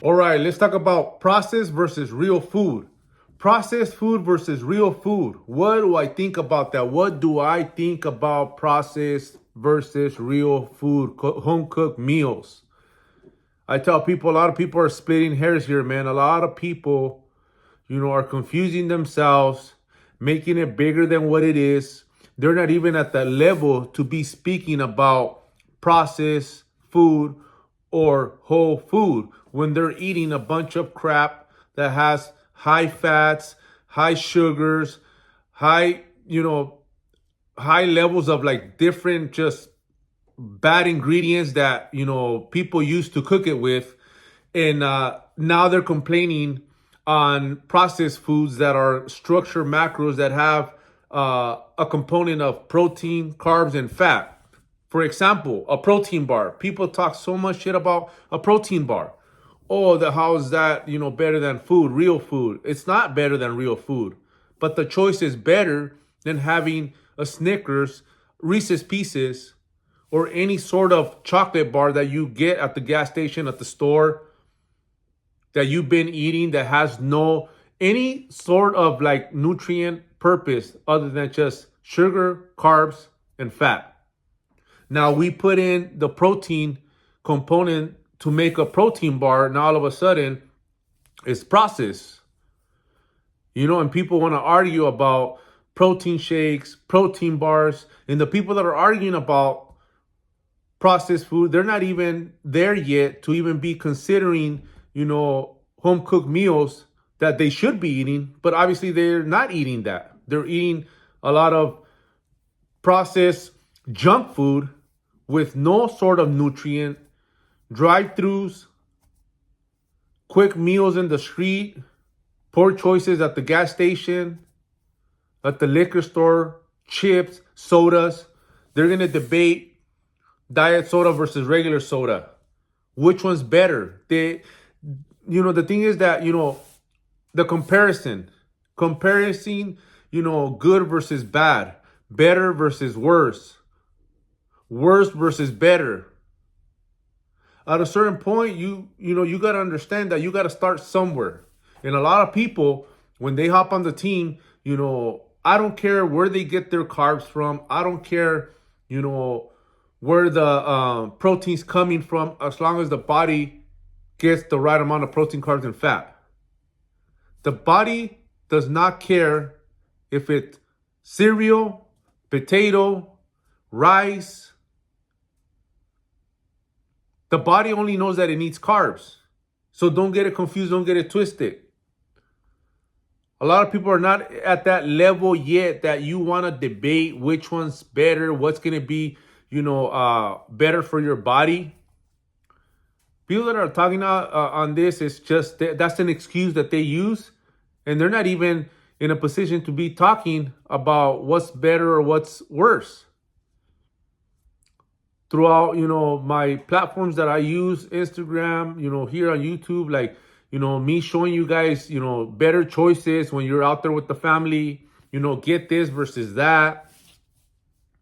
All right, let's talk about processed versus real food. Processed food versus real food. What do I think about that? What do I think about processed versus real food, home cooked meals? I tell people, a lot of people are splitting hairs here, man. A lot of people, are confusing themselves, making it bigger than what it is. They're not even at that level to be speaking about processed food or whole food when they're eating a bunch of crap that has high fats, high sugars, high, high levels of like different just bad ingredients that, people used to cook it with. And now they're complaining on processed foods that are structured macros that have a component of protein, carbs, and fat. For example, a protein bar. People talk so much shit about a protein bar. Oh, how is that, better than food, real food? It's not better than real food. But the choice is better than having a Snickers, Reese's Pieces, or any sort of chocolate bar that you get at the gas station, at the store, that you've been eating that has no any sort of like nutrient purpose other than just sugar, carbs, and fat. Now we put in the protein component to make a protein bar. Now all of a sudden it's processed. And people want to argue about protein shakes, protein bars. And the people that are arguing about processed food, they're not even there yet to even be considering, home cooked meals that they should be eating. But obviously they're not eating that. They're eating a lot of processed junk food with no sort of nutrient, drive-thrus, quick meals in the street, poor choices at the gas station, at the liquor store, chips, sodas. They're going to debate diet soda versus regular soda. Which one's better? The thing is that, the comparing, good versus bad, better versus worse versus better. At a certain point, you got to understand that you got to start somewhere. And a lot of people, when they hop on the team, I don't care where they get their carbs from. I don't care, where the protein's coming from, as long as the body gets the right amount of protein, carbs, and fat. The body does not care if it's cereal, potato, rice. The body only knows that it needs carbs. So don't get it confused, don't get it twisted. A lot of people are not at that level yet that you want to debate which one's better, what's going to be, better for your body. People that are talking on this, is just that's an excuse that they use, and they're not even in a position to be talking about what's better or what's worse. Throughout, my platforms that I use, Instagram, here on YouTube, like, me showing you guys, better choices when you're out there with the family, get this versus that.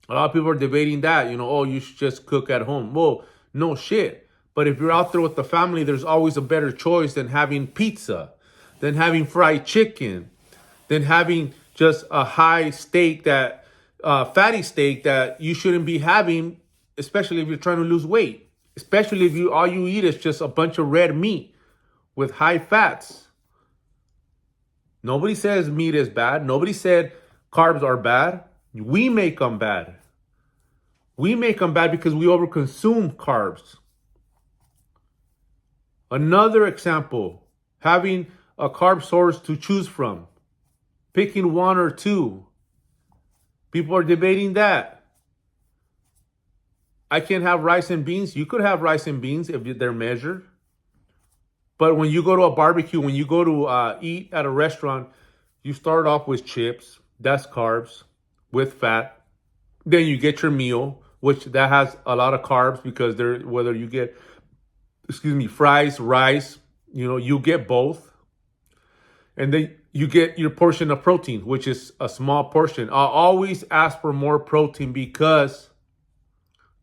A lot of people are debating that, oh, you should just cook at home. Well, no shit. But if you're out there with the family, there's always a better choice than having pizza, than having fried chicken, than having just a high steak that, fatty steak that you shouldn't be having, especially if you're trying to lose weight, especially if all you eat is just a bunch of red meat with high fats. Nobody says meat is bad. Nobody said carbs are bad. We make them bad. We make them bad because we overconsume carbs. Another example, having a carb source to choose from, picking one or two. People are debating that. I can't have rice and beans. You could have rice and beans if they're measured. But when you go to a barbecue, when you go to eat at a restaurant, you start off with chips. That's carbs with fat. Then you get your meal, which that has a lot of carbs because whether you get, fries, rice, you get both. And then you get your portion of protein, which is a small portion. I'll always ask for more protein because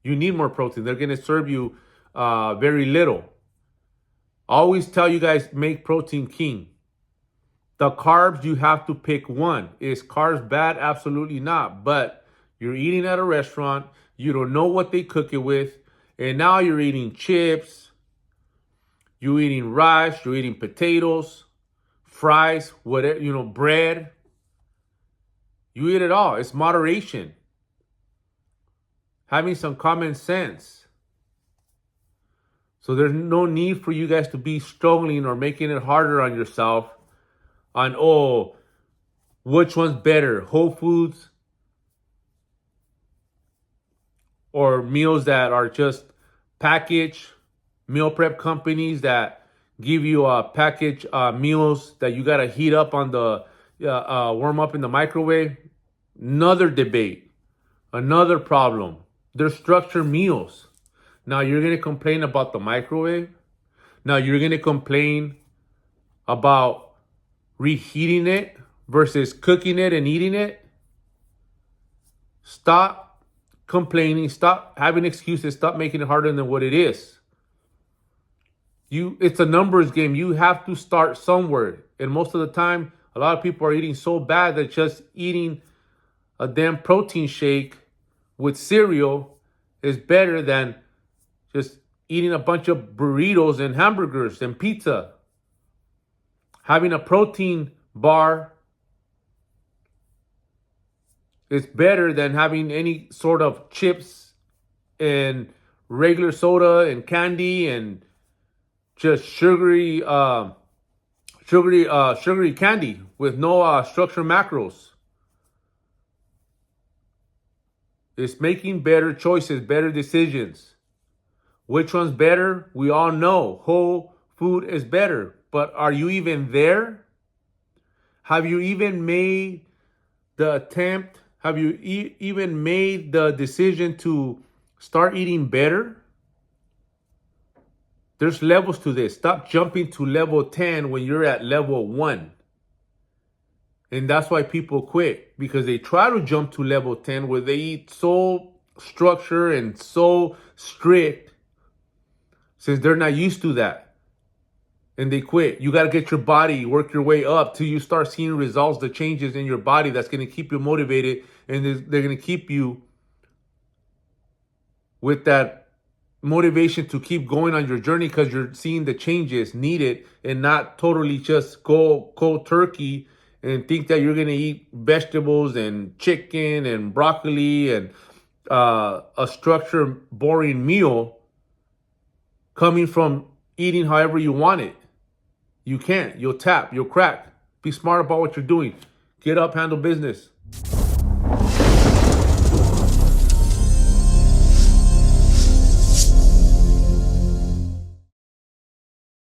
you need more protein. They're going to serve you very little. I always tell you guys, make protein king. The carbs, you have to pick one. Is carbs bad? Absolutely not. But you're eating at a restaurant, you don't know what they cook it with, and now you're eating chips, you're eating rice, you're eating potatoes, fries, whatever, bread. You eat it all. It's moderation. Having some common sense. So there's no need for you guys to be struggling or making it harder on yourself on, which one's better, Whole Foods or meals that are just packaged, meal prep companies that give you package meals that you got to heat up on the, warm up in the microwave. Another debate, another problem. They're structured meals. Now you're going to complain about the microwave. Now you're going to complain about reheating it versus cooking it and eating it. Stop complaining. Stop having excuses. Stop making it harder than what it is. It's a numbers game. You have to start somewhere. And most of the time, a lot of people are eating so bad that just eating a damn protein shake with cereal is better than just eating a bunch of burritos and hamburgers and pizza. Having a protein bar is better than having any sort of chips and regular soda and candy and just sugary candy with no structured macros. It's making better choices, better decisions. Which one's better? We all know whole food is better. But are you even there? Have you even made the attempt? Have you even made the decision to start eating better? There's levels to this. Stop jumping to level 10 when you're at level 1. And that's why people quit, because they try to jump to level 10 where they eat so structured and so strict since they're not used to that. And they quit. You got to get your body, work your way up till you start seeing results, the changes in your body that's going to keep you motivated, and they're going to keep you with that motivation to keep going on your journey because you're seeing the changes needed and not totally just go cold turkey and think that you're going to eat vegetables and chicken and broccoli and a structured, boring meal coming from eating however you want it. You can't. You'll tap. You'll crack. Be smart about what you're doing. Get up, handle business.